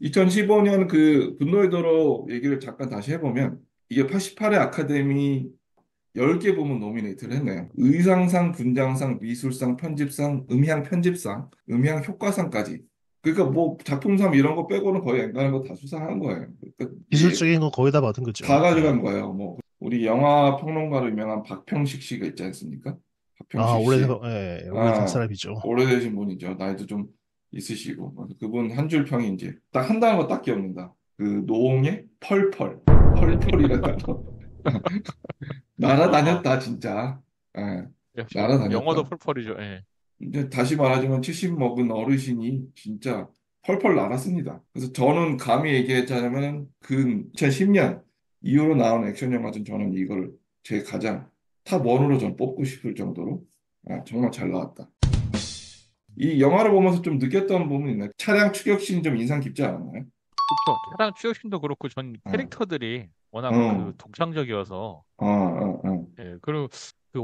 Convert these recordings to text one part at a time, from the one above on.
2015년 그 분노의 도로 얘기를 잠깐 다시 해보면 이게 88회 아카데미 10개 부문 노미네이트를 했네요. 의상상, 분장상, 미술상, 편집상, 음향 편집상, 음향 효과상까지. 그러니까 뭐 작품상 이런 거 빼고는 거의 앵간한 거 다 수상한 거예요. 그러니까 이게 기술적인 거 거의 다 받은 다 거죠. 예. 가져간 거예요. 뭐 우리 영화 평론가로 유명한 박평식 씨가 있지 않습니까? 아, 박평식 씨. 오래된 아, 사람이죠. 오래되신 분이죠. 나이도 좀 있으시고. 그분 한 줄 평이 이제 딱 한다는 거 딱 기억납니다. 그 노홍의 펄펄. 펄펄이라는 단어. 어, 날아다녔다, 진짜. 예, 역시 영어도 날아다녔다. 펄펄이죠. 예. 이제 다시 말하지만 70 먹은 어르신이 진짜 펄펄 날았습니다. 그래서 저는 감히 얘기했자면 그 2010년 이후로 나온 액션 영화 중 저는 이걸 제 가장 탑 원으로 전 뽑고 싶을 정도로 정말 잘 나왔다. 이 영화를 보면서 좀 느꼈던 부분이 있나요? 차량 추격신이 좀 인상 깊지 않았나요? 그렇죠. 차량 추격신도 그렇고 전 어, 캐릭터들이 워낙 그 어, 독창적이어서 어. 예. 그리고 그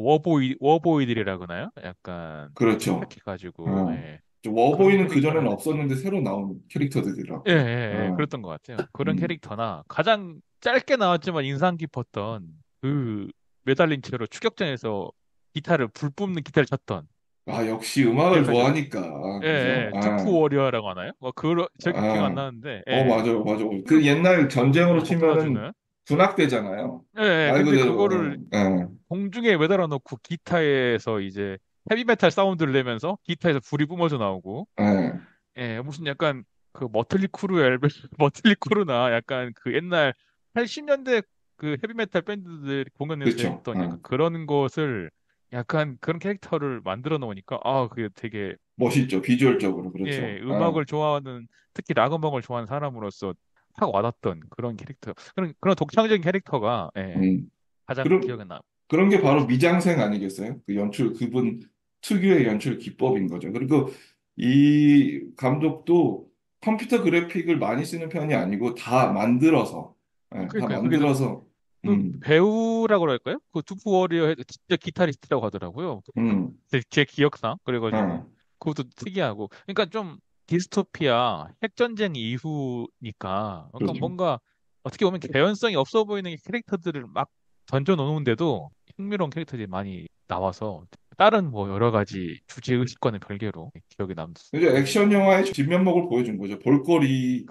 워보이들이라 그러나요? 약간 그렇죠. 착착해가지고 어. 예. 워보이는 그런 그전에는 캐릭터나 없었는데 새로 나온 예, 캐릭터들이라고요. 예, 예. 어, 그랬던 것 같아요. 그런 음. 캐릭터나 가장 짧게 나왔지만 인상 깊었던 그 매달린 채로 추격전에서 기타를 불 뿜는 기타를 쳤던 역시 음악을 기억하죠? 좋아하니까, 예, 그죠? 예. 투프 워리어라고 하나요? 뭐 그 제가 기억 안 아, 나는데 예. 맞아요, 맞아요. 그 그 옛날 전쟁으로 막 치면은 끊어주는 군악대잖아요. 예, 예. 말 근데 그대로, 그거를 예, 공중에 매달아 놓고 기타에서 이제 헤비메탈 사운드를 내면서 기타에서 불이 뿜어져 나오고 예, 예, 무슨 약간 그 머틀리 크루 앨범 머틀리 크루나 약간 그 옛날 80년대 그 헤비메탈 밴드들 공연에서 그렇죠. 했던 약간 그런 것을 약간 그런 캐릭터를 만들어 놓으니까 아, 그게 되게 멋있죠. 비주얼적으로, 예, 그렇죠. 음악을 좋아하는 특히 락 음악을 좋아하는 사람으로서 확 와닿던 그런 캐릭터. 그런 독창적인 캐릭터가 예, 음. 가장 그런, 기억에 남. 그런 게 바로 좋았습니다. 미장센 아니겠어요? 그 연출, 그분 특유의 연출 기법인 거죠. 그리고 이 감독도 컴퓨터 그래픽을 많이 쓰는 편이 아니고 다 만들어서, 다 그러니까요. 그게 만들어서, 그 음, 배우라고 그럴까요? 그 두프 워리어 진짜 기타리스트라고 하더라고요. 음, 제 기억상 그래가지고 어, 그것도 특이하고 그러니까 좀 디스토피아 핵전쟁 이후니까 그러니까 그렇죠. 뭔가 어떻게 보면 개연성이 없어 보이는 캐릭터들을 막 던져 놓는데도 흥미로운 캐릭터들이 많이 나와서 다른 뭐 여러 가지 주제 의식과는 별개로 기억에 이제 남습니다. 액션 영화의 진면목을 보여준 거죠. 볼거리만으로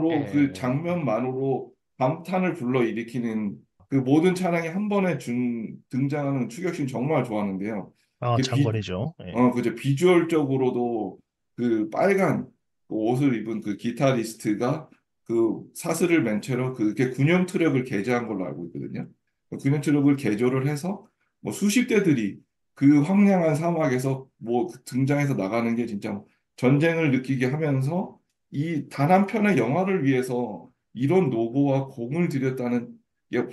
그러니까 그 예, 장면만으로 감탄을 불러일으키는 그 모든 차량이 한 번에 등장하는 추격신 정말 좋아하는데요. 아, 이게 장관이죠. 예. 그죠. 비주얼적으로도 그 빨간 그 옷을 입은 그 기타리스트가 그 사슬을 맨 채로 그게 군용 트럭을 개조한 걸로 알고 있거든요. 그 군용 트럭을 개조를 해서 뭐 수십 대들이 그 황량한 사막에서 뭐 등장해서 나가는 게 진짜 전쟁을 느끼게 하면서 이 단 한 편의 영화를 위해서 이런 노고와 공을 들였다는 게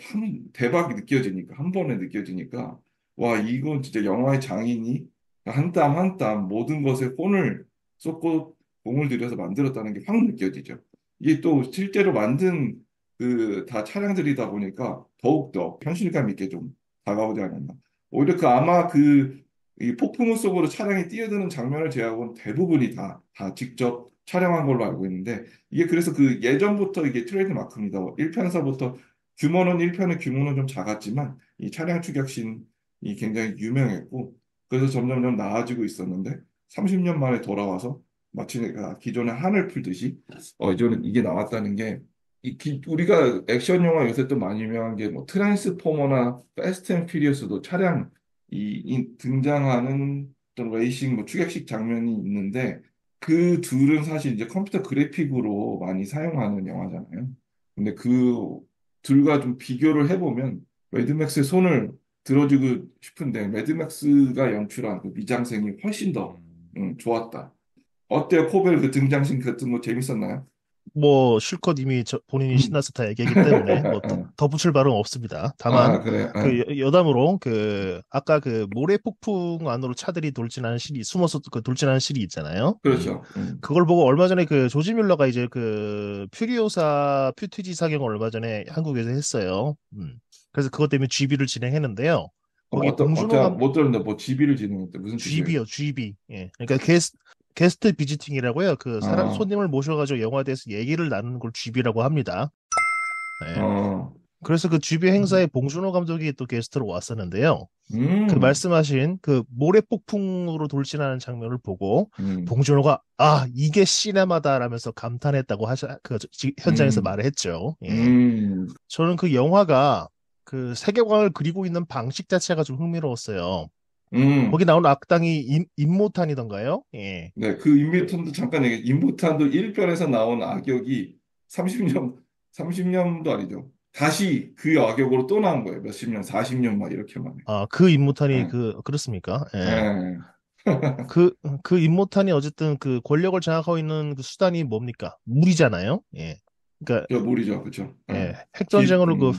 대박이 느껴지니까 한 번에 느껴지니까 와 이건 진짜 영화의 장인이 한 땀 한 땀 모든 것에 혼을 쏟고 공을 들여서 만들었다는 게 확 느껴지죠. 이게 또 실제로 만든 그 다 차량들이다 보니까 더욱더 현실감 있게 좀 다가오지 않았나. 오히려 그 아마 그 이 폭풍우 속으로 차량이 뛰어드는 장면을 제외하고는 대부분이 다 직접 촬영한 걸로 알고 있는데 이게 그래서 그 예전부터 이게 트레이드 마크입니다. 1편서부터 규모는 1편의 규모는 좀 작았지만 이 차량 추격신이 굉장히 유명했고 그래서 점점점 나아지고 있었는데 30년 만에 돌아와서 마치 내가 기존에 한을 풀듯이 이제는 이게 나왔다는 게 우리가 액션 영화 요새 또 많이 유명한 게 뭐 트랜스포머나 패스트 앤 퓨리어스도 차량 이 등장하는 어떤 레이싱 뭐 추격식 장면이 있는데 그 둘은 사실 이제 컴퓨터 그래픽으로 많이 사용하는 영화잖아요. 근데 그 둘과 좀 비교를 해보면 매드맥스의 손을 들어주고 싶은데 매드맥스가 연출한 그 미장센이 훨씬 더 음. 좋았다. 어때요? 코벨 그 등장신 같은 거 재밌었나요? 뭐 실컷 이미 본인이 음. 신나서 다 얘기하기 때문에 뭐 덧붙일 말은 없습니다. 다만 그래. 그 여담으로 그 아까 그 모래 폭풍 안으로 차들이 돌진하는 실이 숨어서 그 돌진하는 실이 있잖아요. 그렇죠. 그걸 보고 얼마 전에 그 조지 뮬러가 이제 그 퓨리오사 퓨티지 상영을 얼마 전에 한국에서 했어요. 그래서 그것 때문에 GB를 진행했는데요. 거기 봉준호 못 들었는데 뭐 지비를 지능했대. 무슨 뜻이에요? GB. 예. 그러니까 게스트 비지팅이라고요. 어, 손님을 모셔가지고 영화에 대해서 얘기를 나누는 걸 GB라고 합니다. 네. 어, 그래서 그 GB 행사에 봉준호 감독이 또 게스트로 왔었는데요. 그 음, 말씀하신 그 모래 폭풍으로 돌진하는 장면을 보고 음, 봉준호가 이게 시네마다라면서 감탄했다고 현장에서 음, 말을 했죠. 예. 음, 저는 그 영화가 그 세계관을 그리고 있는 방식 자체가 좀 흥미로웠어요. 거기 음. 나오는 악당이 임모탄이던가요? 예. 네, 그 인비탄도 잠깐 얘기, 인비탄도 1편에서 나온 악역이 30년, 30년도 아니죠. 다시 그 악역으로 또 나온 거예요. 몇십 년, 40년 막 이렇게 만에. 그 임모탄이 예, 그렇습니까? 예. 예, 그, 그 임모탄이 어쨌든 그 권력을 장악하고 있는 그 수단이 뭡니까? 물이잖아요. 예. 그러니까, 저 물이죠. 그쵸. 예. 예. 기, 핵전쟁으로 그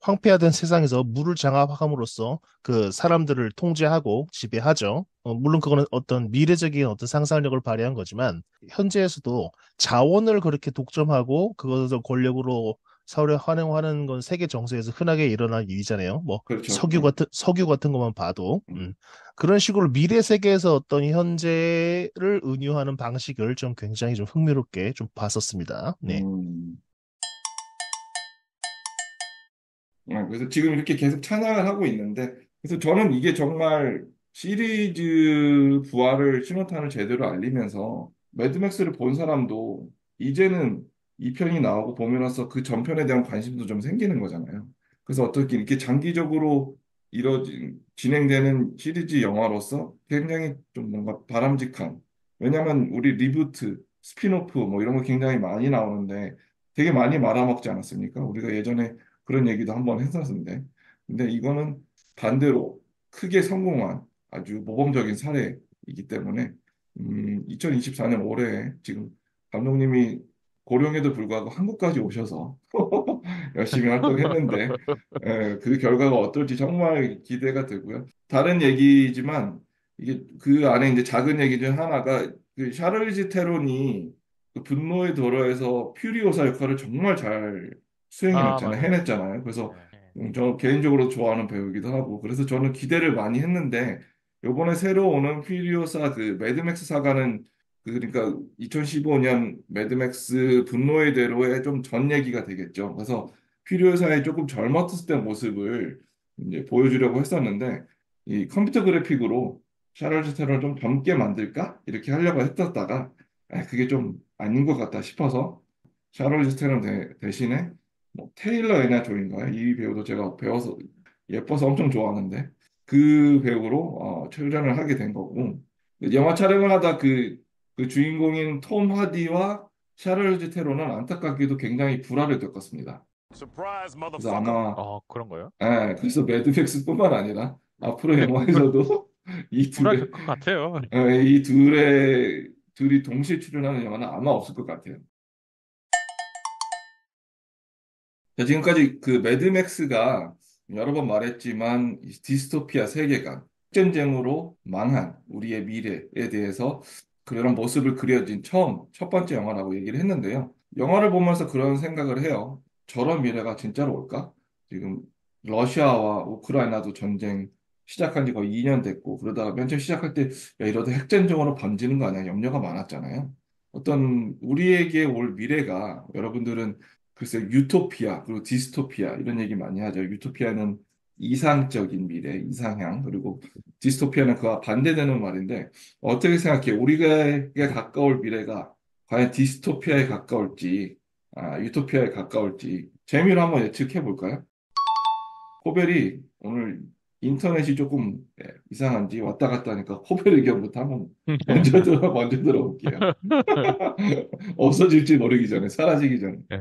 황폐화된 세상에서 물을 장악함으로써 그 사람들을 통제하고 지배하죠. 물론 그거는 어떤 미래적인 어떤 상상력을 발휘한 거지만, 현재에서도 자원을 그렇게 독점하고 그것을 권력으로 사회를 활용하는 건 세계 정세에서 흔하게 일어난 일이잖아요. 뭐, 그렇죠. 예. 석유 같은 것만 봐도. 음, 그런 식으로 미래 세계에서 어떤 현재를 은유하는 방식을 좀 굉장히 좀 흥미롭게 좀 봤었습니다. 네. 음. 그래서 지금 이렇게 계속 찬양을 하고 있는데, 그래서 저는 이게 정말 시리즈 부활을 신호탄을 제대로 알리면서 매드맥스를 본 사람도 이제는 이 편이 나오고 보면서 그 전편에 대한 관심도 좀 생기는 거잖아요. 그래서 어떻게 이렇게 장기적으로 진행되는 시리즈 영화로서 굉장히 좀 뭔가 바람직한, 왜냐면 우리 리부트, 스핀오프 뭐 이런 거 굉장히 많이 나오는데 되게 많이 말아먹지 않았습니까? 우리가 예전에 그런 얘기도 한번 했었는데. 근데 이거는 반대로 크게 성공한 아주 모범적인 사례이기 때문에, 2024년 올해 지금 감독님이 고령에도 불구하고 한국까지 오셔서 열심히 활동했는데, 그 결과가 어떨지 정말 기대가 되고요. 다른 얘기지만, 이게 그 안에 이제 작은 얘기 중 하나가 그 샤를리즈 테론이 그 분노의 도로에서 퓨리오사 역할을 정말 잘 수행해냈잖아요. 맞아요. 해냈잖아요. 그래서 네. 저 개인적으로 좋아하는 배우이기도 하고 그래서 저는 기대를 많이 했는데 요번에 새로 오는 퓨리오사 그 매드맥스 사가는 그러니까 2015년 매드맥스 분노의 대로의 좀 전 얘기가 되겠죠. 그래서 퓨리오사의 조금 젊었을 때 모습을 이제 보여주려고 했었는데 이 컴퓨터 그래픽으로 샤를리즈 테론을 좀 젊게 만들까? 이렇게 하려고 했었다가 그게 좀 아닌 것 같다 싶어서 샤를리즈 테론 대신에 뭐 테일러 에나 조인가요? 이 배우도 제가 배워서 예뻐서 엄청 좋아하는데 그 배우로 출연을 하게 된 거고 영화 촬영을 하다 그 주인공인 톰 하디와 샤를리즈 테론은 안타깝게도 굉장히 불화를 겪었습니다. Surprise, 그래서 motherfucker. 아마 그런 거요? 그래서 매드맥스뿐만 아니라 앞으로 영화에서도 이 둘의 불화될 것 같아요. 이 둘이 동시에 출연하는 영화는 아마 없을 것 같아요. 자, 지금까지 그 매드맥스가 여러 번 말했지만 이 디스토피아 세계관, 전쟁으로 망한 우리의 미래에 대해서 그런 모습을 그려진 첫 번째 영화라고 얘기를 했는데요. 영화를 보면서 그런 생각을 해요. 저런 미래가 진짜로 올까? 지금 러시아와 우크라이나도 전쟁 시작한 지 거의 2년 됐고, 그러다가 맨 처음 시작할 때, 야, 이러다 핵전쟁으로 번지는 거 아니야? 염려가 많았잖아요. 어떤 우리에게 올 미래가 여러분들은 글쎄, 유토피아, 그리고 디스토피아, 이런 얘기 많이 하죠. 유토피아는 이상적인 미래, 이상향, 그리고 디스토피아는 그와 반대되는 말인데, 어떻게 생각해? 우리가 가까울 미래가 과연 디스토피아에 가까울지, 유토피아에 가까울지, 재미로 한번 예측해 볼까요? 코벨이 오늘 인터넷이 조금 이상한지 왔다 갔다 하니까 코벨 의견부터 한번 먼저 들어볼게요. 없어질지 모르기 전에, 사라지기 전에. 네.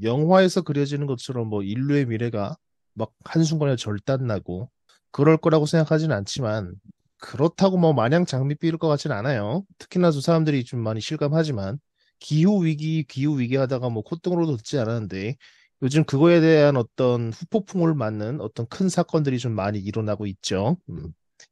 영화에서 그려지는 것처럼 뭐 인류의 미래가 막 한순간에 절단나고 그럴 거라고 생각하진 않지만 그렇다고 뭐 마냥 장밋빛일 것 같진 않아요. 특히나 저 사람들이 좀 많이 실감하지만 기후 위기 하다가 뭐 콧등으로도 듣지 않았는데 요즘 그거에 대한 어떤 후폭풍을 맞는 어떤 큰 사건들이 좀 많이 일어나고 있죠.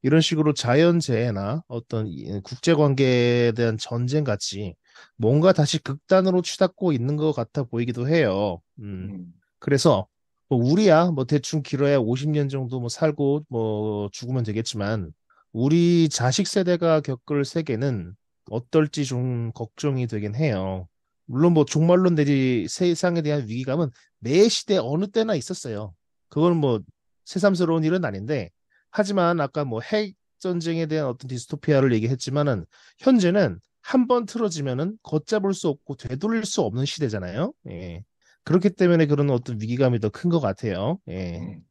이런 식으로 자연재해나 어떤 국제관계에 대한 전쟁 같이 뭔가 다시 극단으로 치닫고 있는 것 같아 보이기도 해요. 음, 그래서 뭐 우리야 뭐 대충 길어야 50년 정도 뭐 살고 뭐 죽으면 되겠지만 우리 자식 세대가 겪을 세계는 어떨지 좀 걱정이 되긴 해요. 물론 뭐 종말론 내지 세상에 대한 위기감은 매 시대 어느 때나 있었어요. 그건 뭐 새삼스러운 일은 아닌데, 하지만 아까 뭐 핵 전쟁에 대한 어떤 디스토피아를 얘기했지만은 현재는 한 번 틀어지면은 걷잡을 수 없고 되돌릴 수 없는 시대잖아요. 예. 그렇기 때문에 그런 어떤 위기감이 더 큰 것 같아요. 예. 음,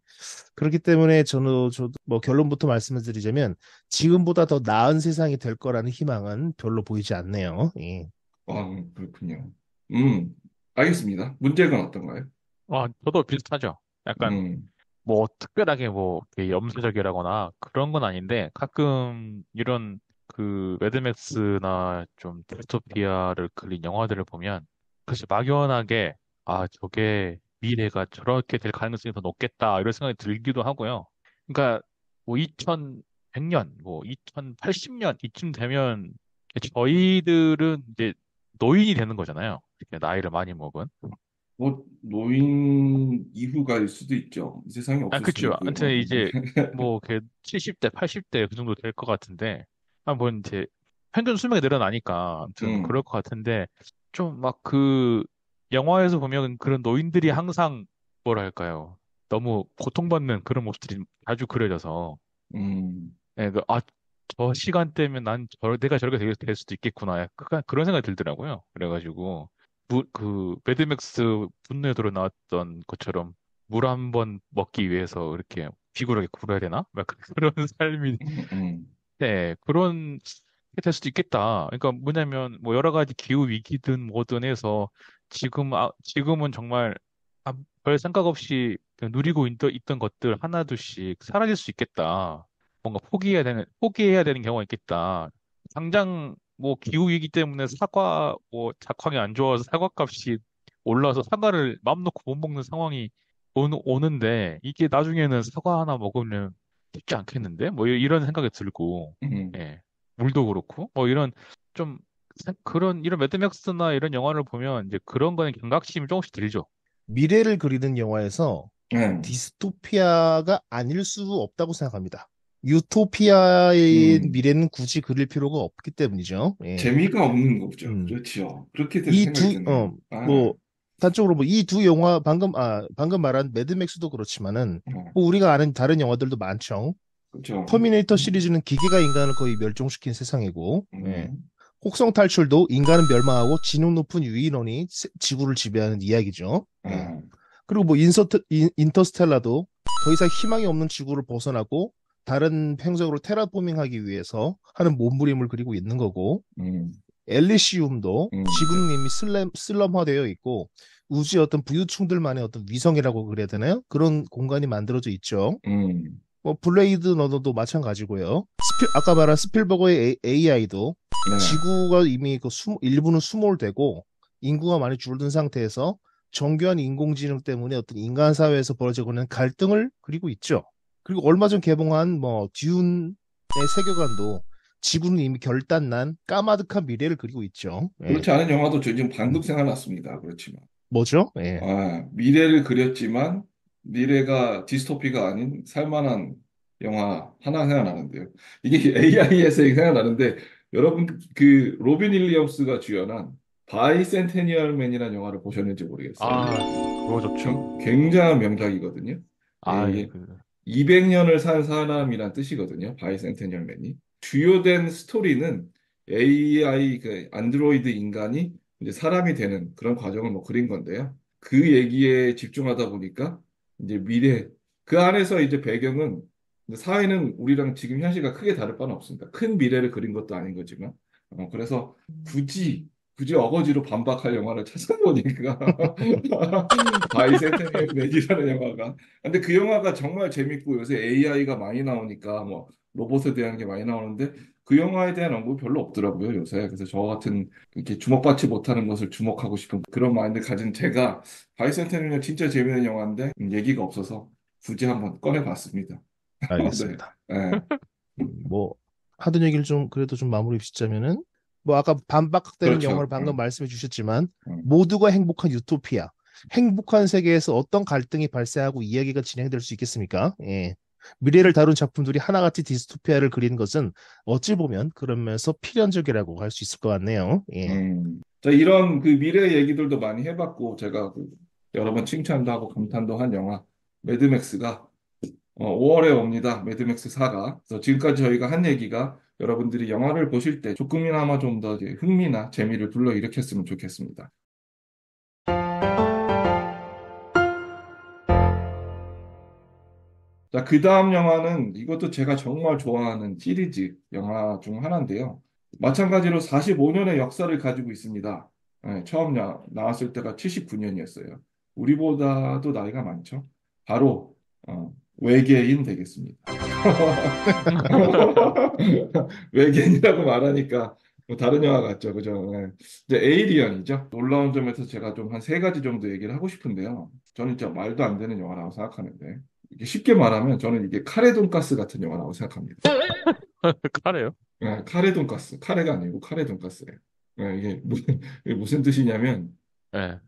그렇기 때문에 저도 뭐 결론부터 말씀을 드리자면 지금보다 더 나은 세상이 될 거라는 희망은 별로 보이지 않네요. 예. 그렇군요. 음, 알겠습니다. 문제는 어떤가요? 저도 비슷하죠. 약간 음, 뭐 특별하게 뭐 이렇게 염세적이라거나 그런 건 아닌데 가끔 이런 그 매드맥스나 좀 디스토피아를 그린 영화들을 보면 글쎄 막연하게 저게 미래가 저렇게 될 가능성이 더 높겠다 이런 생각이 들기도 하고요. 그러니까 뭐 2100년, 뭐 2080년 이쯤 되면 저희들은 이제 노인이 되는 거잖아요. 이렇게 나이를 많이 먹은. 뭐, 노인 이후가일 수도 있죠. 이 세상이 없을 수도 그쵸. 있고요. 아무튼 이제 뭐 70대, 80대 그 정도 될 것 같은데, 뭐 이제 평균 수명이 늘어나니까 아무튼 그럴 음, 것 같은데, 좀 막 그 영화에서 보면 그런 노인들이 항상 뭐랄까요. 너무 고통받는 그런 모습들이 자주 그려져서, 음, 예, 저 시간대면 내가 저렇게 될 수도 있겠구나. 약간 그런 생각이 들더라고요. 그래가지고, 매드맥스 분노의 도로 나왔던 것처럼 물 한 번 먹기 위해서 이렇게 비굴하게 굴어야 되나? 막 그런 삶이, 음, 네, 그런 게 될 수도 있겠다. 그러니까 뭐냐면, 뭐 여러 가지 기후 위기든 뭐든 해서 지금은 정말 아, 별 생각 없이 그냥 누리고 있던 것들 하나둘씩 사라질 수 있겠다. 뭔가 포기해야 되는 경우가 있겠다. 당장 뭐 기후위기 때문에 뭐 작황이 안 좋아서 사과값이 올라서 사과를 맘 놓고 못 먹는 상황이 오는데 이게 나중에는 사과 하나 먹으면 쉽지 않겠는데? 뭐 이런 생각이 들고, 음, 예. 물도 그렇고, 뭐 좀, 이런 매드맥스나 이런 영화를 보면 이제 그런 거는 경각심이 조금씩 들죠. 미래를 그리는 영화에서 네, 디스토피아가 아닐 수 없다고 생각합니다. 유토피아의 음, 미래는 굳이 그릴 필요가 없기 때문이죠. 예. 재미가 없는 거죠. 음. 그렇죠. 그렇게 이 생각이 두, 드네요. 뭐, 단적으로 뭐 이 두 영화, 방금 말한 매드맥스도 그렇지만은, 어, 뭐 우리가 아는 다른 영화들도 많죠. 그렇죠. 터미네이터 시리즈는 기계가 인간을 거의 멸종시킨 세상이고, 예. 음, 혹성 탈출도 인간은 멸망하고 지능 높은 유인원이 지구를 지배하는 이야기죠. 예. 아, 그리고 뭐 인터스텔라도 더 이상 희망이 없는 지구를 벗어나고 다른 행성으로 테라포밍하기 위해서 하는 몸부림을 그리고 있는 거고, 음, 엘리시움도 네. 지구는 이미 슬럼화되어 있고 우주의 어떤 부유충들만의 어떤 위성이라고 그래야 되나요? 그런 공간이 만들어져 있죠. 음, 뭐 블레이드 러너도 마찬가지고요. 아까 말한 스필버거의 AI도 네. 지구가 이미 일부는 수몰되고 인구가 많이 줄어든 상태에서 정교한 인공지능 때문에 어떤 인간 사회에서 벌어지고 있는 갈등을 그리고 있죠. 그리고 얼마 전 개봉한 뭐 듀운의 세계관도 지구는 이미 결단난 까마득한 미래를 그리고 있죠. 예. 그렇지 않은 영화도 저 지금 방금 생각났습니다. 그렇지만. 뭐죠? 예. 미래를 그렸지만 미래가 디스토피가 아닌 살만한 영화 하나 생각나는데요. 이게 AI에서 생각나는데 여러분 그 로빈 윌리엄스가 주연한 바이센테니얼 맨이라는 영화를 보셨는지 모르겠어요. 그거 좋죠. 굉장한 명작이거든요. 예, 예, 이게 200년을 산 사람이란 뜻이거든요. 바이센테니얼 맨이. 주요된 스토리는 AI 그 안드로이드 인간이 이제 사람이 되는 그런 과정을 뭐 그린 건데요. 그 얘기에 집중하다 보니까 이제 미래 그 안에서 이제 배경은 이제 사회는 우리랑 지금 현실과 크게 다를 바는 없습니다. 큰 미래를 그린 것도 아닌 거지만 그래서 굳이 어거지로 반박할 영화를 찾아보니까 바이센테니얼 맨이라는 영화가 근데 그 영화가 정말 재밌고 요새 AI가 많이 나오니까 뭐 로봇에 대한 게 많이 나오는데 그 영화에 대한 언급이 별로 없더라고요, 요새. 그래서 저 같은 이렇게 주목받지 못하는 것을 주목하고 싶은 그런 마인드 가진 제가 바이센테니얼 진짜 재밌는 영화인데 얘기가 없어서 굳이 한번 꺼내봤습니다. 네. 알겠습니다. 네. 뭐 하던 얘기를 좀 그래도 좀 마무리 짓자면은 뭐 아까 반박되는 영화를 그렇죠. 방금 말씀해 주셨지만 응. 모두가 행복한 유토피아, 행복한 세계에서 어떤 갈등이 발생하고 이야기가 진행될 수 있겠습니까? 예. 미래를 다룬 작품들이 하나같이 디스토피아를 그리는 것은 어찌 보면 그러면서 필연적이라고 할 수 있을 것 같네요. 예. 자, 이런 그 미래 얘기들도 많이 해봤고, 제가 그 여러 번 칭찬도 하고 감탄도 한 영화, 매드맥스가 5월에 옵니다. 매드맥스 4가. 그래서 지금까지 저희가 한 얘기가 여러분들이 영화를 보실 때 조금이나마 좀 더 흥미나 재미를 불러일으켰으면 좋겠습니다. 자, 그 다음 영화는 이것도 제가 정말 좋아하는 시리즈 영화 중 하나인데요. 마찬가지로 45년의 역사를 가지고 있습니다. 네, 처음 나왔을 때가 79년이었어요. 우리보다도 나이가 많죠. 바로 외계인 되겠습니다. 외계인이라고 말하니까 뭐 다른 영화 같죠, 그죠? 네. 이제 에이리언이죠. 놀라운 점에서 제가 좀 한 세 가지 정도 얘기를 하고 싶은데요. 저는 진짜 말도 안 되는 영화라고 생각하는데 이게 쉽게 말하면 저는 이게 카레 돈가스 같은 영화라고 생각합니다. 카레요? 카레 돈가스, 카레가 아니고 카레 돈가스예요. 이게 무슨 뜻이냐면 예.